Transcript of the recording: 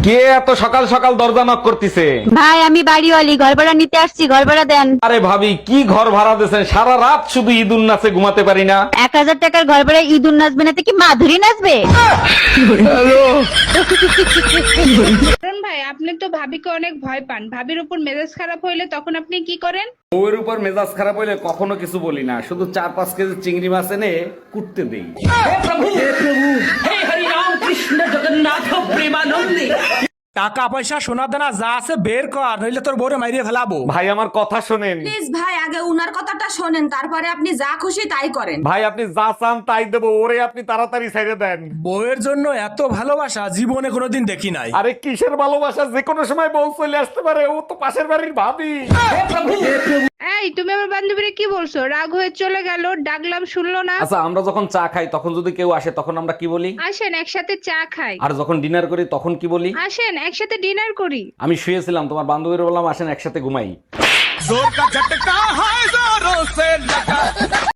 কে এত সকাল সকাল দরজা knock করতেছে? ভাই আমি বাড়িওয়ালি, ঘর ভাড়া নিতে আসছি, ঘর ভাড়া দেন। আরে ভাবি, কি ঘর ভাড়া দিয়েছেন? সারা রাত শুধু ঈদুন নাচে ঘুমাতে পারি না। 1000 টাকার ঘর ভাড়া ইঁদুর নাচবে না তো কি মাধুরী নাচবে? অরুণ ভাই, আপনি তো ভাবিকে অনেক ভয় পান। ভাবির উপর মেজাজ খারাপ হইলে তখন আপনি কি করেন? বউয়ের উপর মেজাজ খারাপ হইলে কখনো কিছু বলি না, শুধু 4-5 কেজি চিংড়ি মাছ এনে কুটতে দেই। টাকা পয়সা সোনা দানা যা আছে বের কর, নইলে তোর বউরে মাইরিয়ে ফেলাবো। ভাই আমার কথা শোনেন। প্লিজ ভাই, আগে উনার কথাটা শোনেন, তারপরে আপনি যা খুশি তাই করেন। ভাই আপনি যা চান তাই দেবো, ওরে আপনি তাড়াতাড়ি ছেড়ে দেন। বউয়ের জন্য এত ভালোবাসা জীবনে কোনোদিন দেখি নাই। আরে কিসের ভালোবাসা, যে কোনো সময় বউ চলে আসতে পারে, ও তো পাশের বাড়ির ভাবি। এই, তুমি আমার বান্ধবীরে কি বলছো? রাগ হয়ে চলে গেল, ডাকলাম শুনলো না। আচ্ছা, আমরা যখন চা খাই তখন যদি কেউ আসে তখন আমরা কি বলি? আসেন একসাথে চা খাই। আর যখন ডিনার করি তখন কি বলি? আসেন একসাথে ডিনার করি। আমি শুয়েছিলাম, তোমার বান্ধবীর বললাম আসেন একসাথে ঘুমাই।